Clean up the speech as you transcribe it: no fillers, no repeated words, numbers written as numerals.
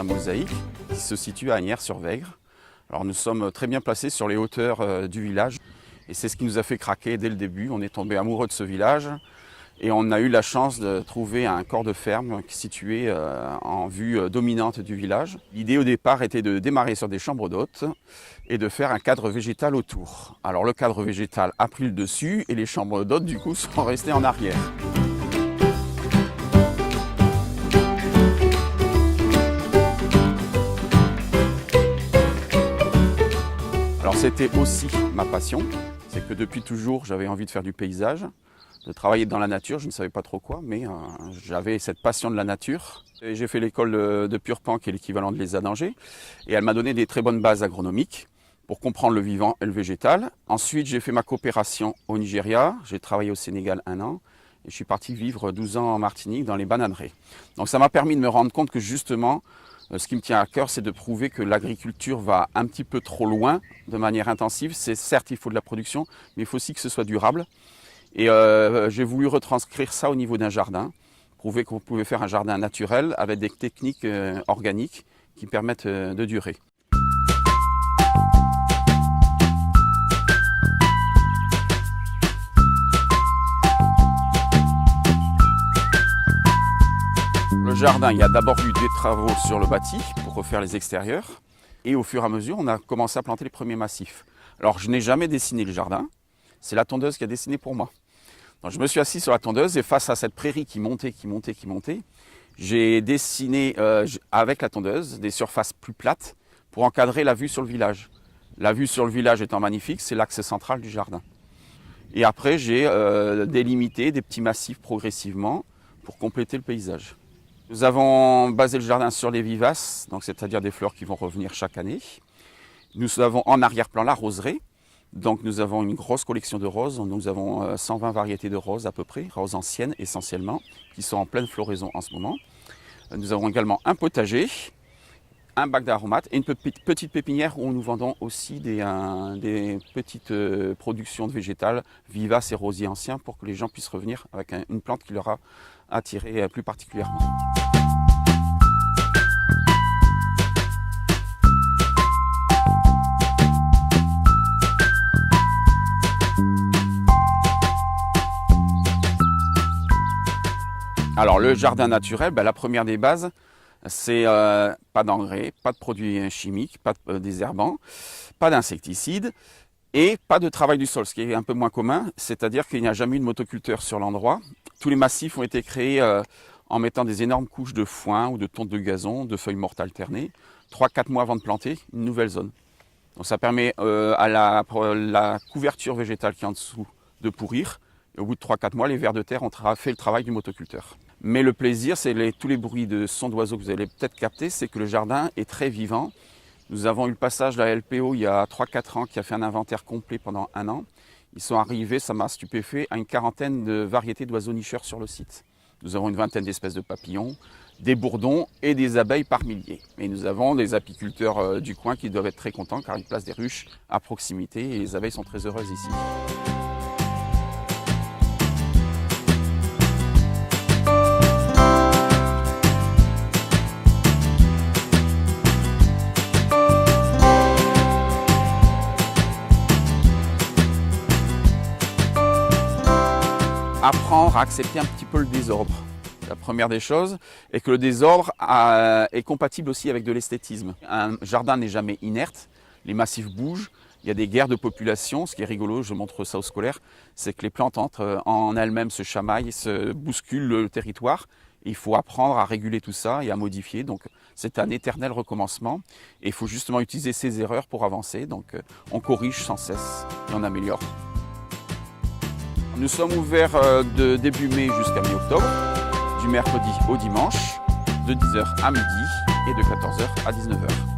Mosaïque qui se situe à Asnières-sur-Vègre. Alors nous sommes très bien placés sur les hauteurs du village et c'est ce qui nous a fait craquer dès le début. On est tombé amoureux de ce village et on a eu la chance de trouver un corps de ferme situé en vue dominante du village. L'idée au départ était de démarrer sur des chambres d'hôtes et de faire un cadre végétal autour. Alors le cadre végétal a pris le dessus et les chambres d'hôtes du coup sont restées en arrière. Alors c'était aussi ma passion, c'est que depuis toujours j'avais envie de faire du paysage, de travailler dans la nature, je ne savais pas trop quoi, mais j'avais cette passion de la nature. J'ai fait l'école de Purpan qui est l'équivalent de l'ESA d'Angers et elle m'a donné des très bonnes bases agronomiques pour comprendre le vivant et le végétal. Ensuite j'ai fait ma coopération au Nigeria, j'ai travaillé au Sénégal 1 an et je suis parti vivre 12 ans en Martinique dans les bananeraies. Donc ça m'a permis de me rendre compte que justement ce qui me tient à cœur, c'est de prouver que l'agriculture va un petit peu trop loin de manière intensive. C'est certes, il faut de la production, mais il faut aussi que ce soit durable. Et j'ai voulu retranscrire ça au niveau d'un jardin, prouver qu'on pouvait faire un jardin naturel avec des techniques organiques qui permettent de durer. Le jardin, il y a d'abord eu des travaux sur le bâti pour refaire les extérieurs. Et au fur et à mesure, on a commencé à planter les premiers massifs. Alors, je n'ai jamais dessiné le jardin. C'est la tondeuse qui a dessiné pour moi. Donc, je me suis assis sur la tondeuse et face à cette prairie qui montait, j'ai dessiné avec la tondeuse des surfaces plus plates pour encadrer la vue sur le village. La vue sur le village étant magnifique, c'est l'axe central du jardin. Et après, j'ai délimité des petits massifs progressivement pour compléter le paysage. Nous avons basé le jardin sur les vivaces, c'est-à-dire des fleurs qui vont revenir chaque année. Nous avons en arrière-plan la roseraie, donc nous avons une grosse collection de roses. Nous avons 120 variétés de roses à peu près, roses anciennes essentiellement, qui sont en pleine floraison en ce moment. Nous avons également un potager, un bac d'aromates et une petite pépinière où nous vendons aussi des petites productions de végétales vivaces et rosiers anciens pour que les gens puissent revenir avec une plante qui leur a attiré plus particulièrement. Alors le jardin naturel, la première des bases, c'est pas d'engrais, pas de produits chimiques, pas de désherbants, pas d'insecticides et pas de travail du sol, ce qui est un peu moins commun, c'est-à-dire qu'il n'y a jamais eu de motoculteur sur l'endroit. Tous les massifs ont été créés en mettant des énormes couches de foin ou de tonte de gazon, de feuilles mortes alternées, 3-4 mois avant de planter une nouvelle zone. Donc ça permet à la couverture végétale qui est en dessous de pourrir. Et au bout de 3-4 mois, les vers de terre ont fait le travail du motoculteur. Mais le plaisir, c'est tous les bruits de sons d'oiseaux que vous allez peut-être capter, c'est que le jardin est très vivant. Nous avons eu le passage de la LPO il y a 3-4 ans qui a fait un inventaire complet pendant 1 an. Ils sont arrivés, ça m'a stupéfait, à une quarantaine de variétés d'oiseaux nicheurs sur le site. Nous avons une vingtaine d'espèces de papillons, des bourdons et des abeilles par milliers. Et nous avons des apiculteurs du coin qui doivent être très contents car ils placent des ruches à proximité et les abeilles sont très heureuses ici. Apprendre à accepter un petit peu le désordre. La première des choses est que le désordre est compatible aussi avec de l'esthétisme. Un jardin n'est jamais inerte, les massifs bougent, il y a des guerres de population. Ce qui est rigolo, je montre ça aux scolaires, c'est que les plantes en elles-mêmes se chamaillent, se bousculent le territoire. Il faut apprendre à réguler tout ça et à modifier. Donc c'est un éternel recommencement et il faut justement utiliser ces erreurs pour avancer. Donc on corrige sans cesse et on améliore. Nous sommes ouverts de début mai jusqu'à mi-octobre, du mercredi au dimanche, de 10h à midi et de 14h à 19h.